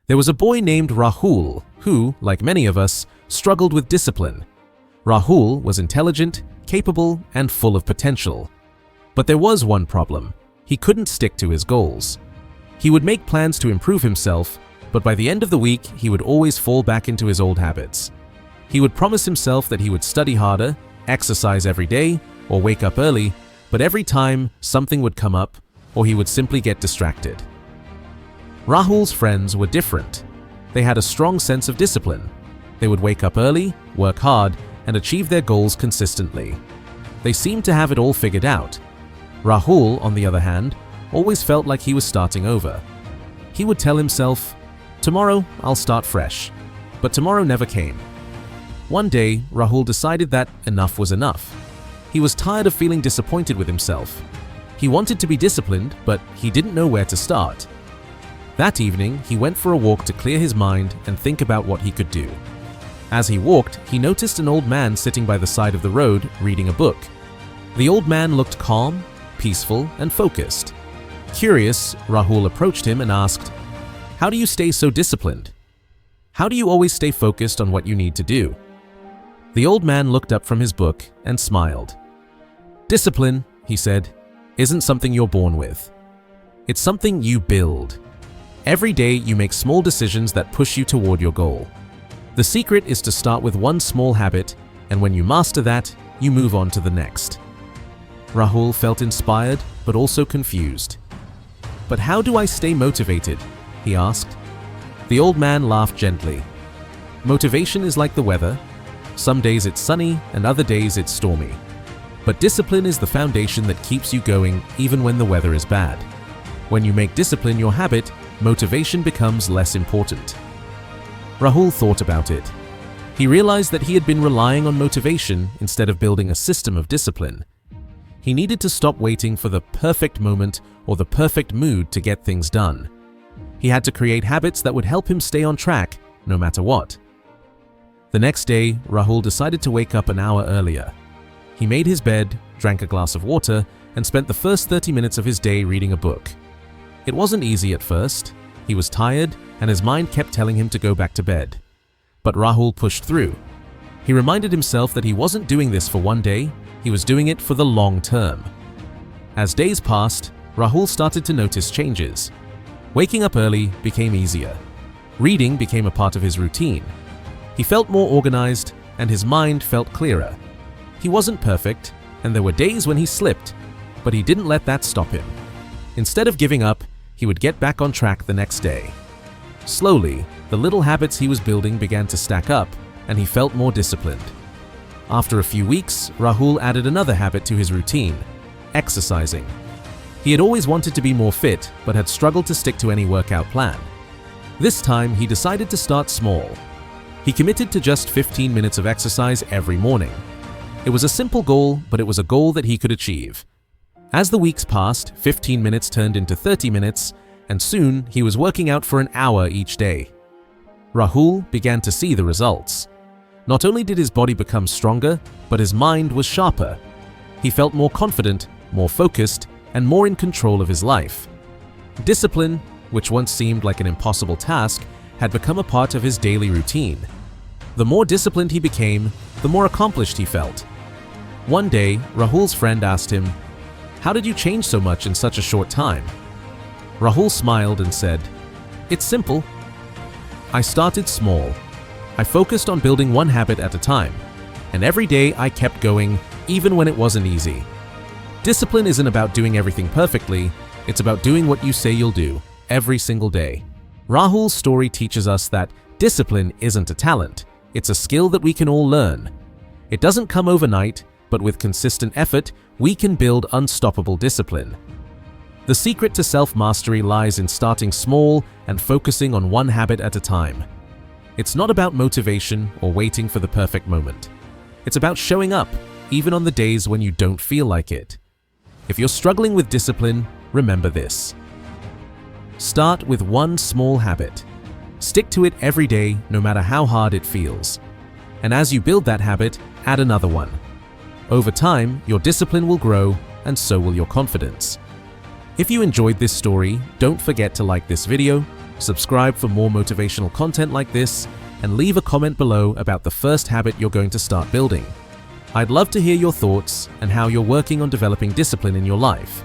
There was a boy named Rahul who, like many of us, struggled with discipline. Rahul was intelligent, capable, and full of potential. But there was one problem. He couldn't stick to his goals. He would make plans to improve himself, but by the end of the week, he would always fall back into his old habits. He would promise himself that he would study harder, exercise every day, or wake up early, but every time something would come up, or he would simply get distracted. Rahul's friends were different. They had a strong sense of discipline. They would wake up early, work hard, and achieve their goals consistently. They seemed to have it all figured out. Rahul, on the other hand, always felt like he was starting over. He would tell himself, "Tomorrow, I'll start fresh." But tomorrow never came. One day, Rahul decided that enough was enough. He was tired of feeling disappointed with himself. He wanted to be disciplined, but he didn't know where to start. That evening, he went for a walk to clear his mind and think about what he could do. As he walked, he noticed an old man sitting by the side of the road reading a book. The old man looked calm, peaceful, and focused. Curious, Rahul approached him and asked, "How do you stay so disciplined? How do you always stay focused on what you need to do?" The old man looked up from his book and smiled. "Discipline," he said, "isn't something you're born with. It's something you build. Every day you make small decisions that push you toward your goal. The secret is to start with one small habit, and when you master that, you move on to the next." Rahul felt inspired, but also confused. "But how do I stay motivated?" he asked. The old man laughed gently. "Motivation is like the weather. Some days it's sunny and other days it's stormy. But discipline is the foundation that keeps you going even when the weather is bad. When you make discipline your habit, motivation becomes less important." Rahul thought about it. He realized that he had been relying on motivation instead of building a system of discipline. He needed to stop waiting for the perfect moment or the perfect mood to get things done. He had to create habits that would help him stay on track, no matter what. The next day, Rahul decided to wake up an hour earlier. He made his bed, drank a glass of water, and spent the first 30 minutes of his day reading a book. It wasn't easy at first. He was tired, and his mind kept telling him to go back to bed. But Rahul pushed through. He reminded himself that he wasn't doing this for one day, he was doing it for the long term. As days passed, Rahul started to notice changes. Waking up early became easier. Reading became a part of his routine. He felt more organized, and his mind felt clearer. He wasn't perfect, and there were days when he slipped, but he didn't let that stop him. Instead of giving up, he would get back on track the next day. Slowly, the little habits he was building began to stack up, and he felt more disciplined. After a few weeks, Rahul added another habit to his routine: exercising. He had always wanted to be more fit, but had struggled to stick to any workout plan. This time, he decided to start small. He committed to just 15 minutes of exercise every morning. It was a simple goal, but it was a goal that he could achieve. As the weeks passed, 15 minutes turned into 30 minutes, and soon he was working out for an hour each day. Rahul began to see the results. Not only did his body become stronger, but his mind was sharper. He felt more confident, more focused, and more in control of his life. Discipline, which once seemed like an impossible task, had become a part of his daily routine. The more disciplined he became, the more accomplished he felt. One day, Rahul's friend asked him, "How did you change so much in such a short time?" Rahul smiled and said, "It's simple. I started small. I focused on building one habit at a time, and every day I kept going, even when it wasn't easy. Discipline isn't about doing everything perfectly, it's about doing what you say you'll do, every single day." Rahul's story teaches us that discipline isn't a talent, it's a skill that we can all learn. It doesn't come overnight, but with consistent effort, we can build unstoppable discipline. The secret to self-mastery lies in starting small and focusing on one habit at a time. It's not about motivation or waiting for the perfect moment. It's about showing up, even on the days when you don't feel like it. If you're struggling with discipline, remember this. Start with one small habit. Stick to it every day, no matter how hard it feels. And as you build that habit, add another one. Over time, your discipline will grow, and so will your confidence. If you enjoyed this story, don't forget to like this video, subscribe for more motivational content like this, and leave a comment below about the first habit you're going to start building. I'd love to hear your thoughts and how you're working on developing discipline in your life.